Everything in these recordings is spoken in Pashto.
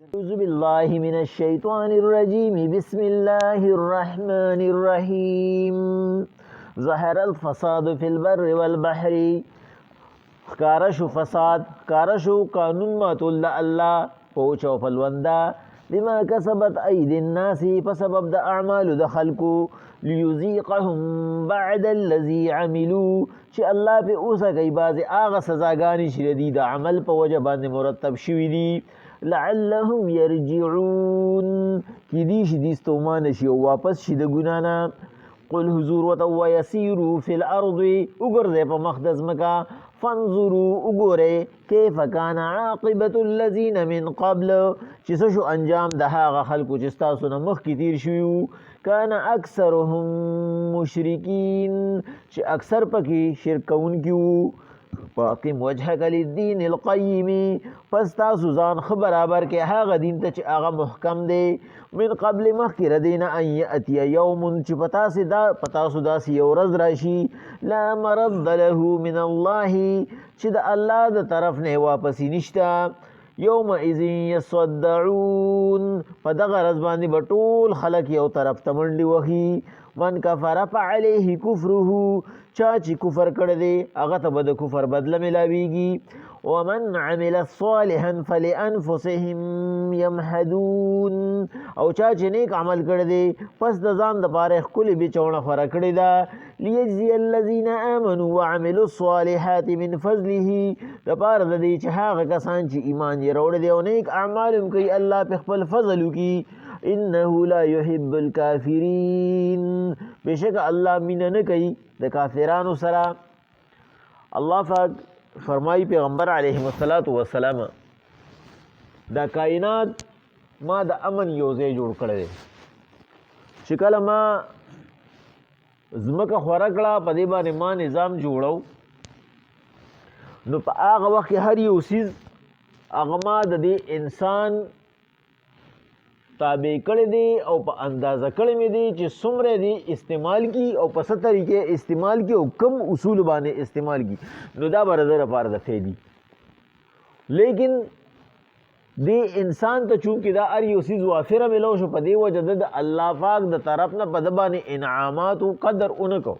أعوذ بالله من الشيطان الرجيم بسم الله الرحمن الرحيم ظهر الفساد في البر والبحر کارشو فساد کارشو قانون ماتول دا اللہ پوچو پلوندا بما کسبت اید الناس فسبب دا اعمال دا خلقو لیزیقهم بعد الذی عملو چی اللہ پہ اوسا کئی باز آغا سزاگانی شردی دا عمل پا وجبان مرتب شوی دی لعلهم يرجعون کی دیش دیستومان شی واپس شی دا گنانا قل حضور وتو یسیرو فی الارض اگرزے پا مخدز مکا فانظروا اگورے کیف کان عاقبت الذین من قبل چسشو انجام دہاغ خلقو چستاسو نمخ کی تیر شویو کان اکثرهم مشرکین چی اکثر پکی شرکون کیو فاقم وجهک للدین القیم پس تاسو ځان خ برابر کې هغه دین ته چې هغه محکم دی من قبل مخکې ردینا ان یأتی یوم چې پتاسو داسې یو ورځ راشي لا مرد له من الله چې د الله د طرف نه واپسی نشته یومئذ یصدعون په دغه ورځ باندې به ټول خلک یو طرف ته منډې وهي من کفر فعلیه کفره چا چې کفر کړی دی هغه ته به د کفر بدله ملاویږي ومن عمل صالحا فلانفسهم یمهدون او چا چې نیک عمل کړی دی پس د ځان دپاره ښکلې بچونه خوره کړې ده لیجزي الذین آمنوا وعملوا الصالحات من فضله دپاره د دې چې هغه کسان چې ایمان یې راوړی دی او نیک اعمال هم کوي الله په خپل فضل وکړي انه لا يحب الكافرین بشک الله مینه نه کوي د کافرانو سره الله پاک فرمائی پیغمبر علیہ السلام دا کائنات ما د امن یو ځای جوړ کړی دی چې کله ما ځمکه خوره کړه په دې باندې ما نظام جوړو نو په هغه وخت کې هر یو څیز هغه ما د دې انسان تابع کړی دی او په اندازه کړی مې دی چې څومره دی استعمال کی او په څه طریقې استعمال کی او کم اصول باندې استعمال کی نو دا به د لپاره د فایدې لیکن دې انسان ته چونکې دا هر یو څیز وافره ملو شو په دې وجه د الله پاک د طرف نه په ده باندې انعامات و قدر ونه کو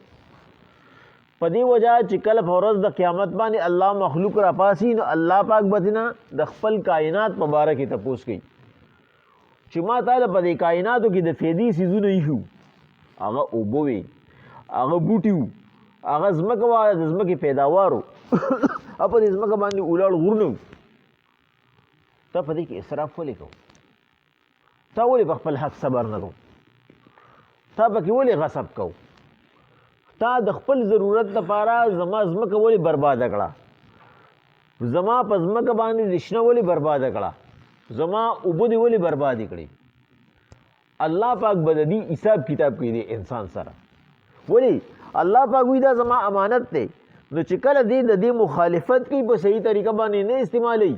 په دې وجه چې کله په ورځ د قیامت باندې الله مخلوق را پاسي نو الله پاک به د خپل کائنات په باره کې تپوس کوي چې ما تعالی په دې کائناتو کې د فیدی سیزونه ایښو هغه اوبه وي هغه بوټي وو هغه ځمکه وه د ځمکې پیداوار وو په دې ځمکه باندې ولاړ غرونه وو تا په دې کې اسراف ولې کوو تا ولې په خپل حق صبر نه کوو تا پکې ولې غصب کوو تا د خپل ضرورت لپاره زما ځمکه ولې برباده کړه زما په ځمکه باندې د شنه ولې برباده کړه زما اوبه دې ولې بربادي کړي الله پاک به د دې حساب کتاب کوي د انسان سره ولې الله پاک وایي دا زما امانت دی نو چې کله دې د دې مخالفت کوي په صحیح طریقه باندې نه استعمالوي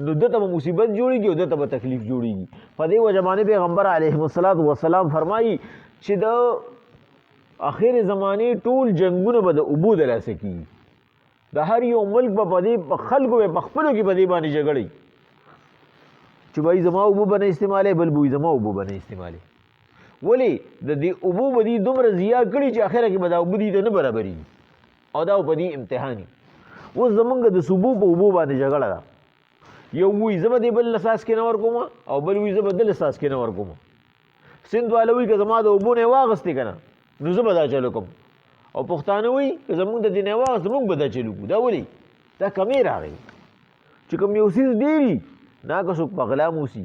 نو دته به مصیبت جوړېږي او دته به تکلیف جوړېږي په دې وجه باندې پیغمبر علیه السلام فرمایي چې د آخر زمانې ټول جنګونه به د اوبو د لاسه کېږي د هر یو ملک به په دې په خلکو به په خپلو کې په دې باندې جګړې چې بای زما اوبو به نه استعمالوي بل بوی زما اوبو به نه استعمالوي ولې د دې اوبو به دې دومره ضیا کړي چې اخره کې به دا اوبه دې ته نه برابرېږي او دا په دې امتحاني اوس زمونږ د صوبو په اوبو باندې جګړه ده یو وایي زه به دې بل له څاڅکي نه ورکوم او بل وایي زه به ده له څاڅکي نه ورکوم سیند والا وایي که زما د اوبو نه یې واغستې که نه نو زه به دا چلو کوم او پښتانه وایي که زمونږ د دې نه یې واغست موږ به دا چلو کوو دا ولې دا کمې راغی چې کوم یو څیز ډېري نا که څوک په غلا موسي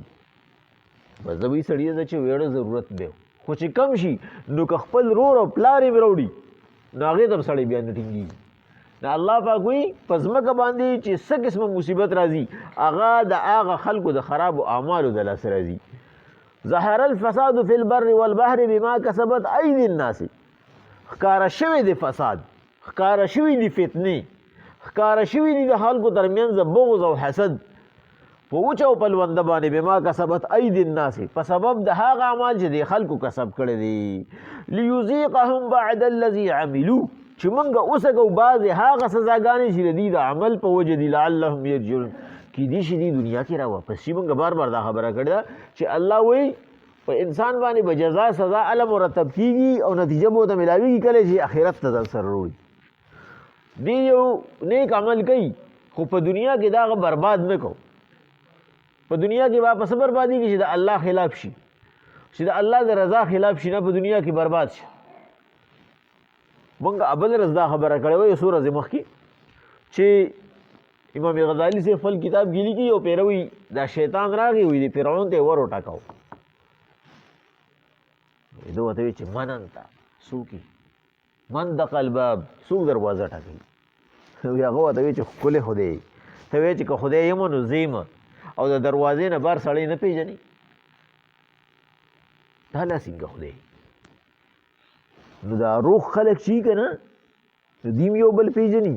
بس د وایي سړي ته چې ویړه ضرورت دی خو چې کم شي نو که خپل رور او پلار یې راوړي نو هغې ته هم سړی بیا نه ټینګېږي نو الله پاک وایي په ځمکه باندې چې څه قسمه مصیبت راځي هغه د هغه خلکو د خرابو اعمالو د لاسه راځي ظهر الفساد فی البر والبحر بما کسبت ایدی الناس ښکاره شوی دی فساد ښکاره شوي دي فتنې ښکاره شوي دي د خلکو ترمنځ بغض او حسد په وچه او پلونده باندې بما کسبت ایدی الناس په سبب د هغه اعمال چې د خلکو کسب کړی دي لیذیقهم بعد الذی عملوا چې موږ اوسه کوو بعضې هغه سزاګانې چې د دوی د عمل په وجه دي لعلهم یرجعون کیدای شي دې دنیا کې را واپس شي. موږ بار بار دا خبره کړې ده چې الله وایي په انسان باندې به جزا سزا الله مرتب کېږي او نتیجه به ورته ملاوېږي کله چې آخرت ته ځان سره وړي. دی یو نیک عمل کوي خو په دنیا کې دا هغه برباد نه کو. په دنیا کې واپس بربادېږي چې د الله خلاف شي، چې د الله د رضا خلاف شي، نه په دنیا کې برباد شي. موږ ابل رض دا خبره کړې وه یو څو ورځې مخکې چې امام غزالي صاحب خپل کتاب کې لیکي یو پیروي دا شیطان راغی وي د فرعون ته یې ور وټاکاو. ده ورته وایي چې من انت څوک یې؟ من دق الباب، څوک دروازه ټاکوي؟ هغه ورته وایي چې ښکلی خدای. ته وایې چې که خدای یم نو زه یم او د دروازې نه بار سړی نه پېژني. دا لا څنګه خدای؟ نو دا روح خلک چې که نه نو دیم یو بل پېژني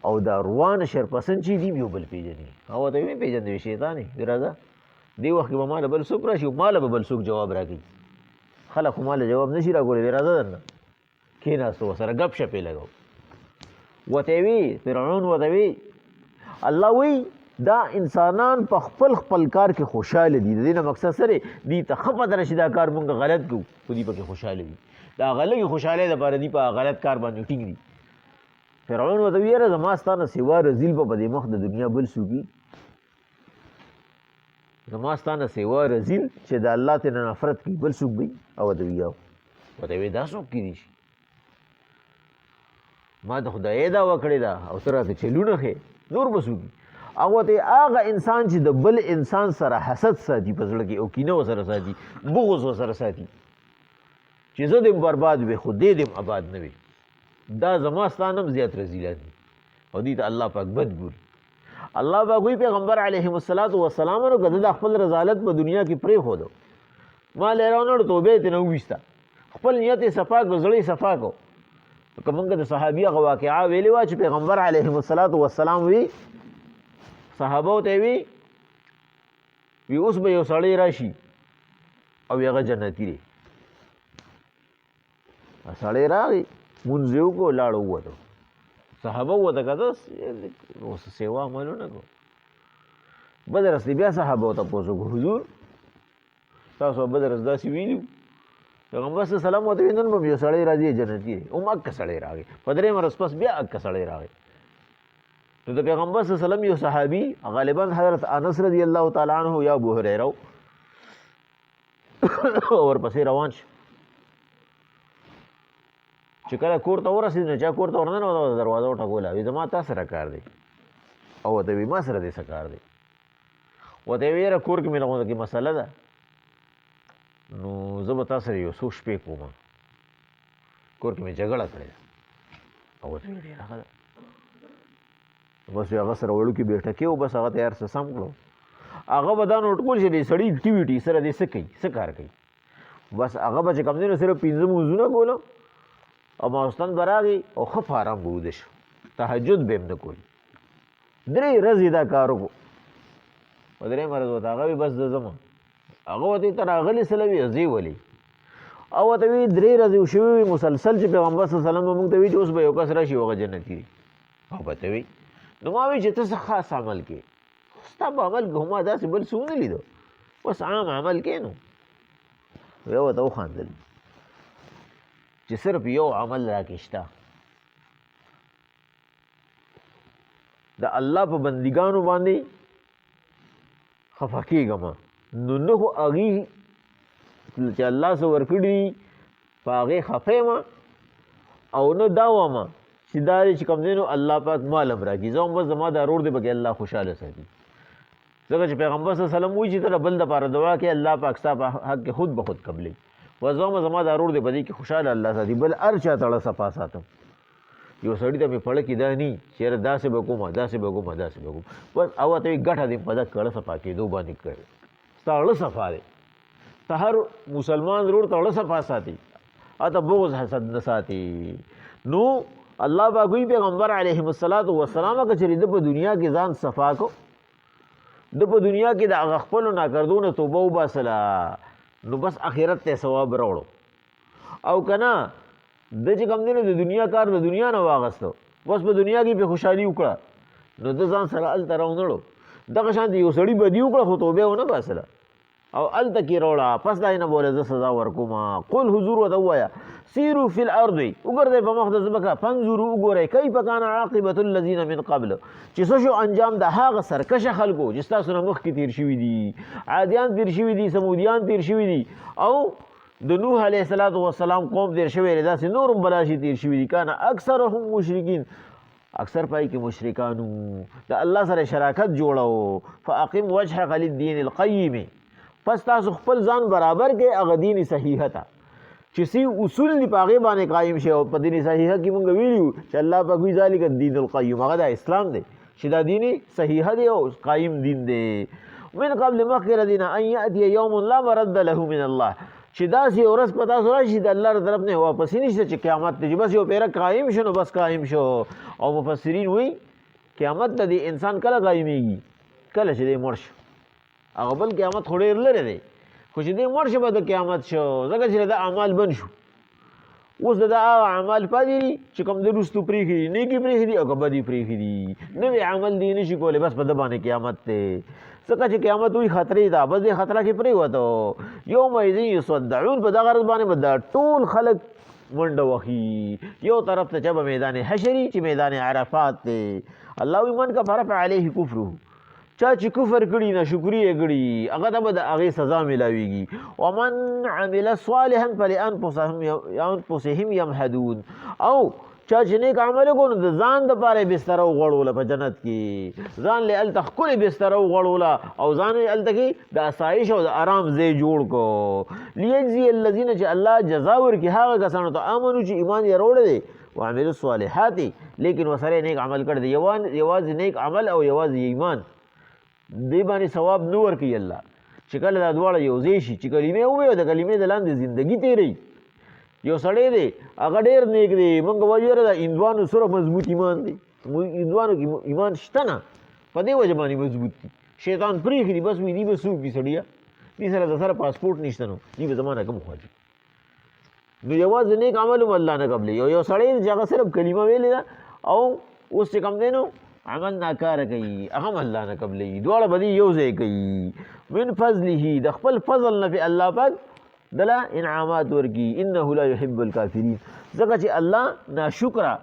او دا روان شرپسند چې دیم یو بل پېژني. هغه ورته وایي پېژندوي شیطان یې راځه دې وخت کې به ماله بل څوک راشي او ماله به بل څوک جواب راکوي. خلک خو ماله جواب نه شي راکولی. دی راځه درنه کېناستو ورسره ګپ شپ یې لګو. ورته وي فرعون ورته وي الله وایي دا انسانان په خپل خپل کار کې خوشحاله دي. د دې نه مقصد سره دي ته ښه پته راشي دا کار مونږ غلط کوو خو دي پکې خوشحاله دي. دا غلطې خوشحالۍ دپاره دي په غلط کار باندې ټینګ دي. فرعون ورته وي یاره زما ستا نه سوا رزیل به په دې مخ د دنیا بل څوک وي؟ زما ستا نه سوا رزیل چې د الله ته نه نفرت کوي بل څوک وي؟ او ورته وي ورته وي دا څوک کیدای شي؟ ما د خدای دعوه کړې ده او ته راته چلونه ښې نور به څوک وي؟ هغه ته هغه انسان چې د بل انسان سره حسد ساتي په زړه کې او کینه ورسره ساتي، بغض ورسره ساتي چې زه دې برباد وي خو دې دې آباد نه وي، دا زما ستا نه هم زیات رذیلات دي او دې ته الله پاک بد ګوري. الله پاک وایي پیغمبر علیهم الصلاة والسلام نو که د خپل رضالت په دنیا کې پرېښودو ما له راونړ توبه یې ترې نه وویسته، خپل نیت یې صفا کړو، زړه یې صفا کړو. که موږ د صحابي هغه واقعه ویلې وه چې پیغمبر علیهم الصلاة والسلام وي صحابو ته وي اوس به یو سړی راشي او هغه جنتي دی. سړی راغی مونځ یې وکړو لاړ ووتو. صحابه ووته کته اوس سیوا عملونه کړو. بل رس بیا صحابه ته تپوس وکړو حضور تاسو بل رس داسې ویلي پیغمبر صلی الله علیه وسلم ورته ویل نن به یو سړی راځي جنتي دی. هم اکه سړی راغی په درېیمه ورځ پس بیا اکه سړی راغی. نو د پیغمبر صلی الله علیه وسلم یو صحابي غالبا حضرت انس رضی الله تعالی عنه یا ابو هریره ورپسې روان شو. چې کله کور ته ورسېد نو چا کور ته ورننوته دروازه وټکوله وایي زما تا سره کار دی او ورته وایي ما سره دې څه کار دی؟ ورته وایي یاره کور کې مې لغونده کې مسله ده نو زه به تا سره یو څو شپې کوم کور کې مې جګړه کړې ده. او ورته وایي ډېره ښه ده. بس هغه سره وړوکي بیټکې و بس هغه ته هر څه سم کړو. هغه به دا نوټ کول چې د سړي اکټیویټي سره دې څه کوي څه کار کوي. بس هغه به چې کوم دی نو صرف 5 مونځونه کولو او ماخوستن به راغی او ښه په ارام به ویده شو. تهجد به هم نه کوي. 3 ورځې دا کار وکړو. په 3 ورځ ورته هغه وي بس زه ځم. هغه ورته ته راغلې سله وي زه یې ولې او ورته وي 3 ورځې شوې وي مسلسل چې پیغمبر صلی الله علیه وسلم به موږ ته وي چې اوس به یو کس راشي هغه جنتي دی. او به ته وي نو ما وایي چې ته څه خاص عمل کې ستا په عمل کې ما داسې بل څه ونه لیدو بس عام عمل کې نو ویې ورته وخندل چې صرف یو عمل راکې شته د الله په بندګانو باندې خفه کېږم نو نه خو هغې چې الله څه ورکړي دي په هغې خفه یم او نه دا وایم چې دا دی چې کوم دی نو الله پاک مال هم راکړي زه هم بس زما دا رور دی پکې الله خوشحاله ساتي. ځکه چې پیغمبر صلی الله علیه وسلم وایي چې ته د بل دپاره دعا کوې الله پاک ستا په حق کې خود به خود قبلوي. بس زه هم زما دا رور دی په دې کې خوشحاله الله ساتي بل هر چا تړه صفا ساتم. یو سړي ته مې پړه کې دا نه چې یاره داسې به کوم داسې به کوم داسې به کوم بس او ته وایي ګټه دې په دا کړه صفا کېدو باندې کړې ستا اړه صفا دی. ته هر مسلمان رور ته اړه صفا ساتي اته بغض حسد نه ساتي. نو الله پاک وایي پیغمبر علیهم الصلاة والسلام که چېرې ده په دنیا کې ځان صفا کو ده په دنیا کې د هغه خپلو ناکردو نه توبه وباسله نو بس آخرت ته ثواب راوړو. او که نه ده چې کوم دی نو د دنیا کار د دنیا نه واغستو بس په دنیا کې پې خوشحالي وکړه نو ده ځان سره هلته راونړو. دغه شانتي یو سړي بدي وکړه خو توبه ونه باسله او هلته کې روړه پس دا یې نه بوله زه سزا ورکوم. قل حضور ورته ووایه سیرو فی الارض وګرځئ په مخ د ځمکه فانظروا وګورئ کیف کان عاقبة الذین من قبل چې څه شو انجام د هغه سرکشه خلکو چې ستاسو نه مخکې تېر شوي دي. عادیان تېر شوي دي، سمودیان تېر شوي دي او د نوح علیه السلام قوم تېر شوی دی، داسې نور هم بلاشي تېر شوي دي. کان اکثرهم مشرکین اکثر پای کې مشرکانو د الله سره شراکت جوړو. فاقم وجهک للدین القیم پس تاسو خپل ځان برابر کې هغه دین صحیحه ته چې سی اصول دی په هغې باندې قایم شي. او په دین صحیحه کې مونږ ویلي چې الله پاک وایي ذلک الدین القیم، هغه د اسلام دی چې دا دین صحیحه دی او قایم دین دی. من قبل مخکې د دینه ان یأتی یوم لا مرد له من الله چې داسې ورځ په تاسو راشي د الله طرف نه واپسې نشته چې قیامت دی چې بس یو پیره قایم شو نو بس قایم شو. او مفسرین وایي قیامت د دې انسان کله قایمیږي؟ کله چې دی مړ شو. هغه بل قیامت خو ډېر لرې دی خو چې دی مړ شو به د قیامت شو ځکه چې د اعمال بند شو. اوس د هغه اعمال پاتې دي چې کوم د وروستو پرېښي دي، نیکي پرېښي دي او که بدي پرېښي دي، نوی عمل دی نشي کولی، بس په ده باندې قیامت دی. ځکه چې قیامت وایي خطرې ده، بس دې خطره کې پرېوته. یومئذ یصدعون په دغه ورځ باندې به دا ټول خلک منډه وهي یو طرف ته چې به میدان حشري چې میدان عرفات دی. الله وایي من کفر فعلیه کفره چا چې کفر کړي ناشکري یې کړي هغه ته به د هغې سزا میلاویږي. ومن عمل صالحا فلانفسهم یمهدون او چا چې نیک عمل وکړو نو د ځان دپاره یې بستره وغوړوله په جنت کې، ځان یې هلته ښکلې بستره وغوړوله او ځان یې هلته کې د اسایش او د آرام ځای جوړ کړو. لیجزي الذین چې الله جزا ورکړي هغه کسانو ته آمنو چې ایمان یې راوړی دی وعملو الصالحات لیکن ورسره نیک عمل کړی دی. یوازې نیک عمل او یوازې ایمان دې باندې ثواب نه ورکوي الله چې کله دا دواړه یو ځای شي چې کلمې ووایي او د کلمې د لاندې زندګي تېروي. یو سړی دی هغه ډېر نیک دی، موږ وایو یاره د هندوانو سره مضبوط ایمان دی، هندوانو کې ایمان شته نه، په دې وجه باندې مضبوط دي. شیطان پرېښي دي بس وایي دي به څوک دي سړیه، دې سره د سره پاسپورټ نشته نو دې به زما نه کم خوا دي. نو یوازې نیک عمل هم الله نه قبلوي. یو سړی دی چې هغه صرف کلمه ویلې ده او اوس چې کوم دی نو عمل ناکاره کوي هغه هم الله نه قبلوي، دواړه به دې یو ځای کوي. من فضله د خپل فضل نه پې الله پاک دله انعامات ورکي. انه لا يحب الکافرین ځکه چې الله ناشکره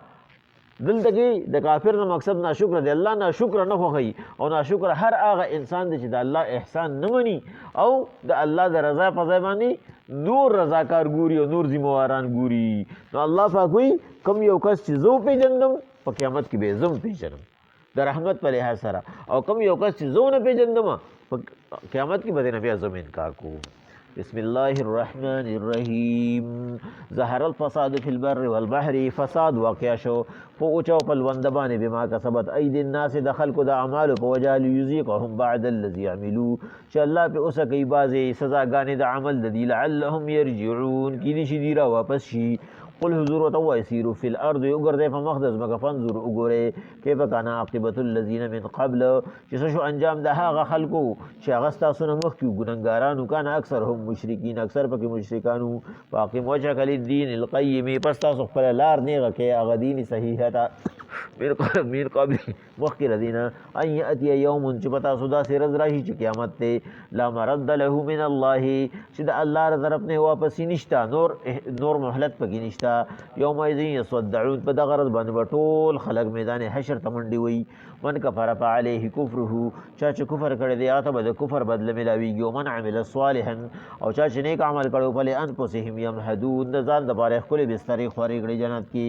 دلته کې د کافر نه مقصد ناشکره دی. الله ناشکره نه خوښوي او ناشکره هر هغه انسان دی چې د الله احسان نه مني او د الله د رضا په ځای باندې نور رضاکار ګوري او نور ذمواران ګوري. نو الله پاک وایي کوم یو کس چې زه وپېژندم په قیامت کې به یې زه هم پېژنم د رحمت په لحاظ سره، او کوم یو کس چې زه ونه پېژندم په قیامت کې به دې نه بیا زه هم انکار کوم. بسم الله الرحمن الرحیم. ظهر الفساد فی البر والبحر فساد واقع شو په اوچو په لونده باندې بما کسبت ایدی الناس د خلکو د اعمالو په وجه لیذیقهم بعد الذي عملوا چې الله پې اوسه کوي بعضې سزاګانې د عمل د دي لعلهم یرجعون کیدای شي دي را واپس شي. قل حضور ورته ووایه سیرو فی الارض وګرځئ په مخ د ځمکه فانظر وګورئ کیف کان عاقبة الذین من قبل چې څه شو انجام د هغه خلکو چې هغه ستاسو نه مخکې وو ګنهګارانو. کان اکثرهم مشرکین اکثر پکې مشرکانو. فاقم وجهک للدین القیم پس تاسو خپله لار نیغه کړئ هغه دین صحیحه ته من قبل مخکې د دې نه ان یأتی یوم چې په تاسو داسې ورځ راشي چې قیامت دی لا مرد له من الله چې د الله ر طرف نه واپسي نشته، نور مهلت پکې نشته. یومئذ یصدعون په دغه ورځ باندې به ټول خلک میدان حشر ته منډې وایي. من کفر فعلیه کفره چا چې کفر کړی دی هغه ته به د کفر بدله میلاویږي. ومن عمل صالحا او چا چې نیک عمل کړی فلانفسهم یمهدون د ځان دپاره یې ښکلې بسترې خورې کړې جنت کې.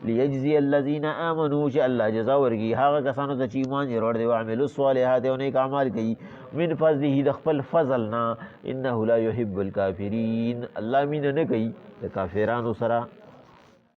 لیجزي الذین آمنوا چې الله جزا ورکړي هغه کسانو ته چې ایمان یې راوړی دی وعملوا الصالحات او نیک اعمال کوي من فضله د خپل فضل نه. انه لا يحب الکافرین الله مینه نه کوي د کافرانو سره.